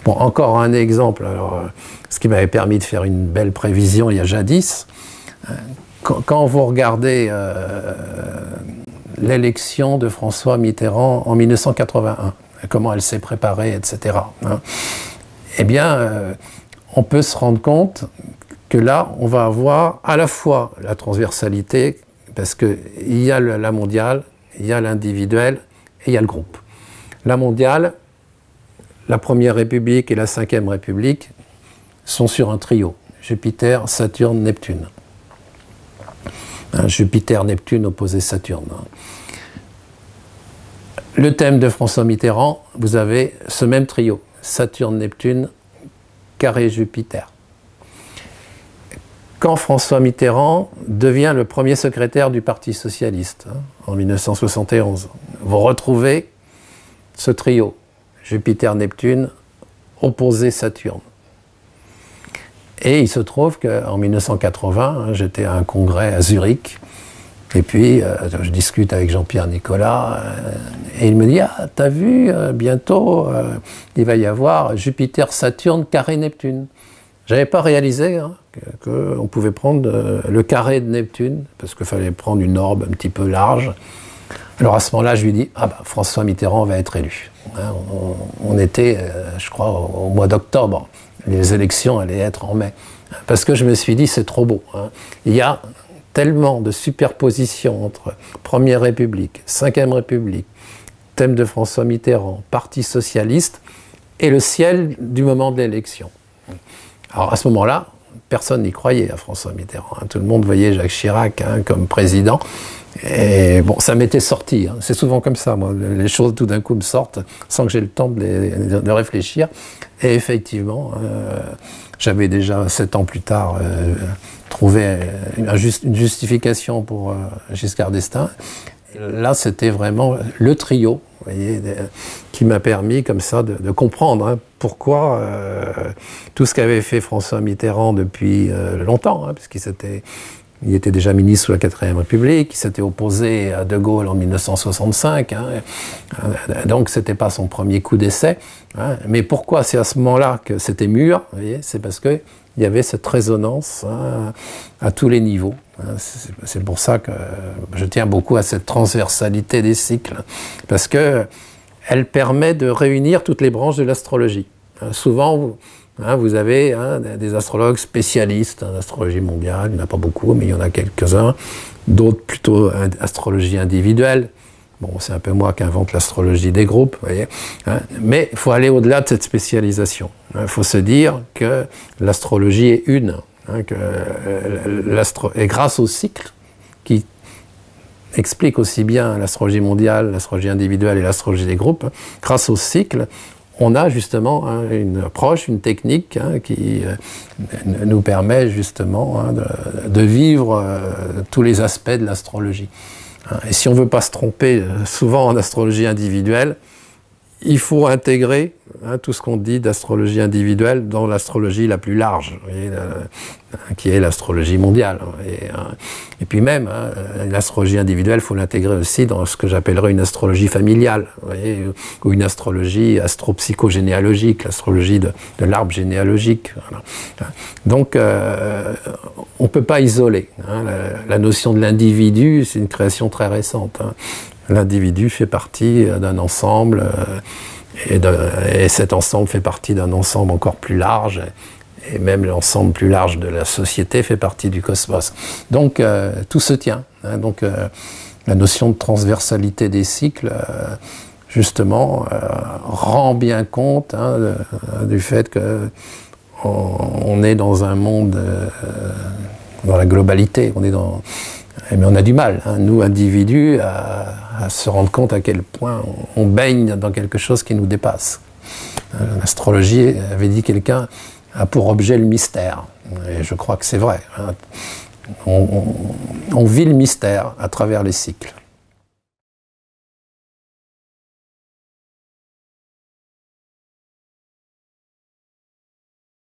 Bon, encore un exemple, alors, ce qui m'avait permis de faire une belle prévision il y a jadis. Quand vous regardez l'élection de François Mitterrand en 1981, comment elle s'est préparée, etc., eh bien, on peut se rendre compte que là, on va avoir à la fois la transversalité, parce qu'il y a la mondiale, il y a l'individuel et il y a le groupe. La mondiale, la Première République et la Cinquième République sont sur un trio. Jupiter, Saturne, Neptune. Jupiter, Neptune opposé Saturne. Le thème de François Mitterrand, vous avez ce même trio. Saturne, Neptune, carré Jupiter. Quand François Mitterrand devient le premier secrétaire du Parti socialiste, en 1971, vous retrouvez ce trio, Jupiter-Neptune, opposé Saturne. Et il se trouve qu'en 1980, j'étais à un congrès à Zurich, et puis je discute avec Jean-Pierre Nicolas, et il me dit « Ah, t'as vu, bientôt, il va y avoir Jupiter-Saturne carré Neptune ». Je n'avais pas réalisé qu'on pouvait prendre le carré de Neptune, parce qu'il fallait prendre une orbe un petit peu large. Alors à ce moment-là, je lui dis « Ah bah, François Mitterrand va être élu ». On était, je crois, au mois d'octobre. Les élections allaient être en mai. Parce que je me suis dit, c'est trop beau. Il y a tellement de superpositions entre Première République, Cinquième République, thème de François Mitterrand, Parti socialiste, et le ciel du moment de l'élection. Alors à ce moment-là, personne n'y croyait à François Mitterrand. Tout le monde voyait Jacques Chirac comme président. Et bon, ça m'était sorti. C'est souvent comme ça, moi. Les choses tout d'un coup me sortent sans que j'ai le temps de réfléchir. Et effectivement, j'avais déjà 7 ans plus tard trouvé une justification pour Giscard d'Estaing. Là, c'était vraiment le trio, vous voyez, qui m'a permis comme ça de comprendre pourquoi tout ce qu'avait fait François Mitterrand depuis longtemps, il était déjà ministre sous la 4e République, il s'était opposé à De Gaulle en 1965, donc c'était pas son premier coup d'essai. Mais pourquoi c'est à ce moment-là que c'était mûr? C'est parce qu'il y avait cette résonance à tous les niveaux. C'est pour ça que je tiens beaucoup à cette transversalité des cycles, parce qu'elle permet de réunir toutes les branches de l'astrologie. Souvent, vous avez des astrologues spécialistes d'astrologie mondiale, il n'y en a pas beaucoup, mais il y en a quelques-uns, d'autres plutôt astrologie individuelle. Bon, c'est un peu moi qui invente l'astrologie des groupes, vous voyez. Mais il faut aller au-delà de cette spécialisation. Il faut se dire que l'astrologie est une, et grâce au cycle qui explique aussi bien l'astrologie mondiale, l'astrologie individuelle et l'astrologie des groupes, grâce au cycle, on a justement une approche, une technique qui nous permet justement de vivre tous les aspects de l'astrologie. Et si on ne veut pas se tromper, souvent en astrologie individuelle, il faut intégrer tout ce qu'on dit d'astrologie individuelle dans l'astrologie la plus large, vous voyez, qui est l'astrologie mondiale. Et puis même, l'astrologie individuelle, il faut l'intégrer aussi dans ce que j'appellerais une astrologie familiale, vous voyez, ou une astrologie astropsychogénéalogique, l'astrologie de l'arbre généalogique. Voilà. Donc, on ne peut pas isoler. La notion de l'individu, c'est une création très récente. L'individu fait partie d'un ensemble, et cet ensemble fait partie d'un ensemble encore plus large, et même l'ensemble plus large de la société fait partie du cosmos. Donc tout se tient. Donc la notion de transversalité des cycles, justement, rend bien compte du fait qu'on est dans un monde, dans la globalité, mais on a du mal, nous individus, à se rendre compte à quel point on baigne dans quelque chose qui nous dépasse. L'astrologie, avait dit quelqu'un, a pour objet le mystère. Et je crois que c'est vrai. On vit le mystère à travers les cycles.